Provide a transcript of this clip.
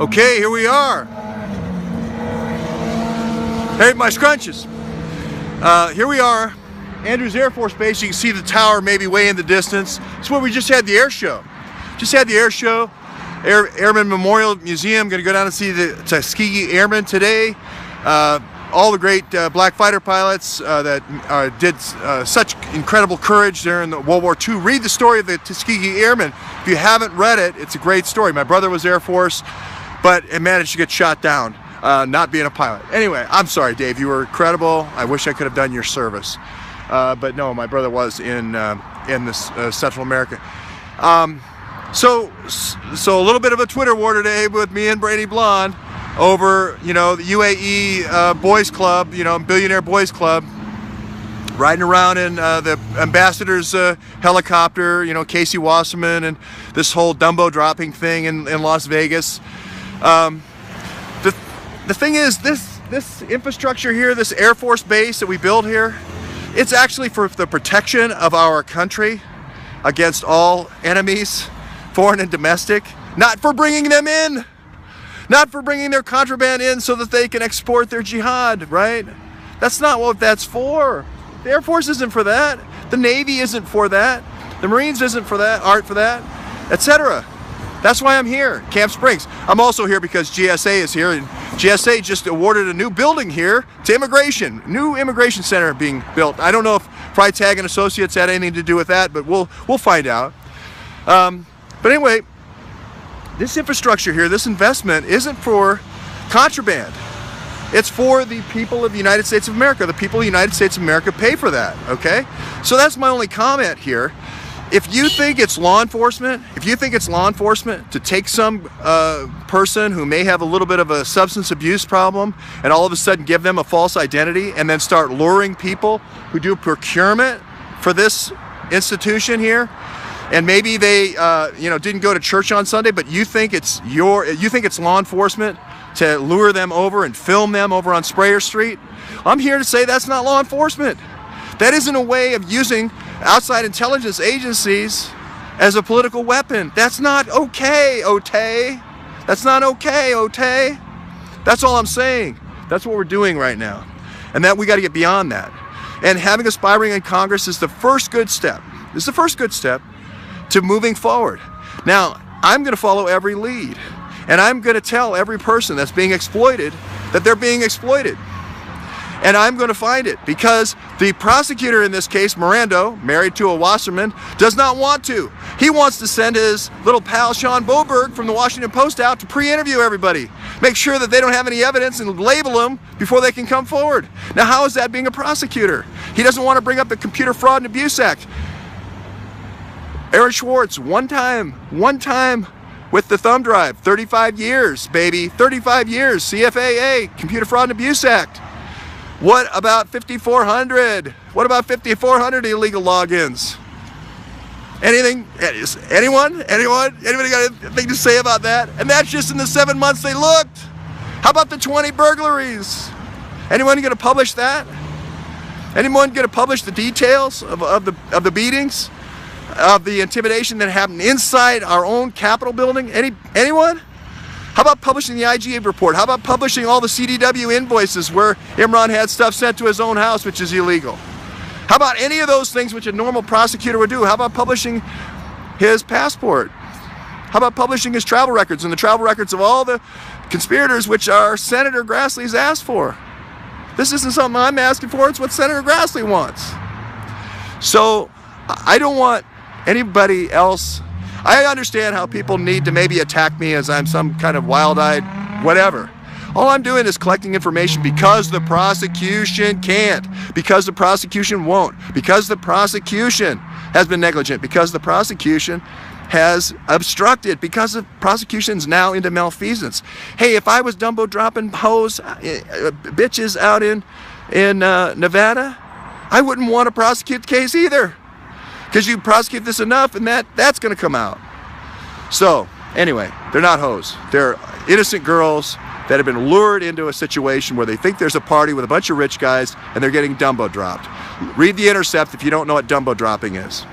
Okay, here we are. Hey, my scrunches. Here we are, Andrews Air Force Base. You can see the tower maybe way in the distance. It's where we just had the air show. Airman Memorial Museum. Going to go down and see the Tuskegee Airmen today. All the great black fighter pilots that did such incredible courage during the World War II. Read the story of the Tuskegee Airmen. If you haven't read it, it's a great story. My brother was Air Force, but it managed to get shot down, not being a pilot. Anyway, I'm sorry, Dave. You were incredible. I wish I could have done your service. But no, my brother was in this Central America. So a little bit of a Twitter war today with me and Brady Blonde over, the UAE boys club, billionaire boys club, riding around in the ambassador's helicopter, Casey Wasserman, and this whole Dumbo dropping thing in Las Vegas. The thing is, this infrastructure here, this Air Force base that we built here, it's actually for the protection of our country against all enemies, foreign and domestic, not for bringing them in. Not for bringing their contraband in so that they can export their jihad, right? That's not what that's for. The Air Force isn't for that. The Navy isn't for that. The Marines aren't for that, etc. That's why I'm here, Camp Springs. I'm also here because GSA is here, and GSA just awarded a new building here to immigration. New immigration center being built. I don't know if Freitag and Associates had anything to do with that, but we'll find out. But anyway, this infrastructure here, this investment isn't for contraband. It's for the people of the United States of America. The people of the United States of America pay for that, okay? So that's my only comment here. If you think it's law enforcement, to take some person who may have a little bit of a substance abuse problem and all of a sudden give them a false identity and then start luring people who do procurement for this institution here, and maybe they didn't go to church on Sunday, but you think it's law enforcement to lure them over and film them over on Sprayer Street, I'm here to say that's not law enforcement. That isn't a way of using outside intelligence agencies as a political weapon. That's not okay, Otay. That's not okay, Otay. That's all I'm saying. That's what we're doing right now. And that we got to get beyond that. And having a spy ring in Congress is the first good step. This is the first good step to moving forward. Now, I'm going to follow every lead. And I'm going to tell every person that's being exploited that they're being exploited. And I'm going to find it, because the prosecutor in this case, Mirando, married to a Wasserman, does not want to. He wants to send his little pal Sean Boberg from the Washington Post out to pre-interview everybody. Make sure that they don't have any evidence and label them before they can come forward. Now, how is that being a prosecutor? He doesn't want to bring up the Computer Fraud and Abuse Act. Aaron Schwartz, one time with the thumb drive, 35 years, baby, 35 years, CFAA, Computer Fraud and Abuse Act. What about 5,400? What about 5,400 illegal logins? Anything? Anyone? Anybody got anything to say about that? And that's just in the 7 months they looked. How about the 20 burglaries? Anyone going to publish that? Anyone going to publish the details of the beatings, of the intimidation that happened inside our own Capitol building? Anyone? How about publishing the IG report? How about publishing all the CDW invoices where Imran had stuff sent to his own house, which is illegal? How about any of those things which a normal prosecutor would do? How about publishing his passport? How about publishing his travel records and the travel records of all the conspirators, which our Senator Grassley's asked for? This isn't something I'm asking for, it's what Senator Grassley wants. So I don't want anybody else. I understand how people need to maybe attack me as I'm some kind of wild-eyed whatever. All I'm doing is collecting information because the prosecution can't, because the prosecution won't, because the prosecution has been negligent, because the prosecution has obstructed, because the prosecution's now into malfeasance. Hey, if I was Dumbo dropping hoes, bitches out in Nevada, I wouldn't want to prosecute the case either. Because you prosecute this enough and that's going to come out. So, anyway, they're not hoes. They're innocent girls that have been lured into a situation where they think there's a party with a bunch of rich guys and they're getting Dumbo dropped. Read The Intercept if you don't know what Dumbo dropping is.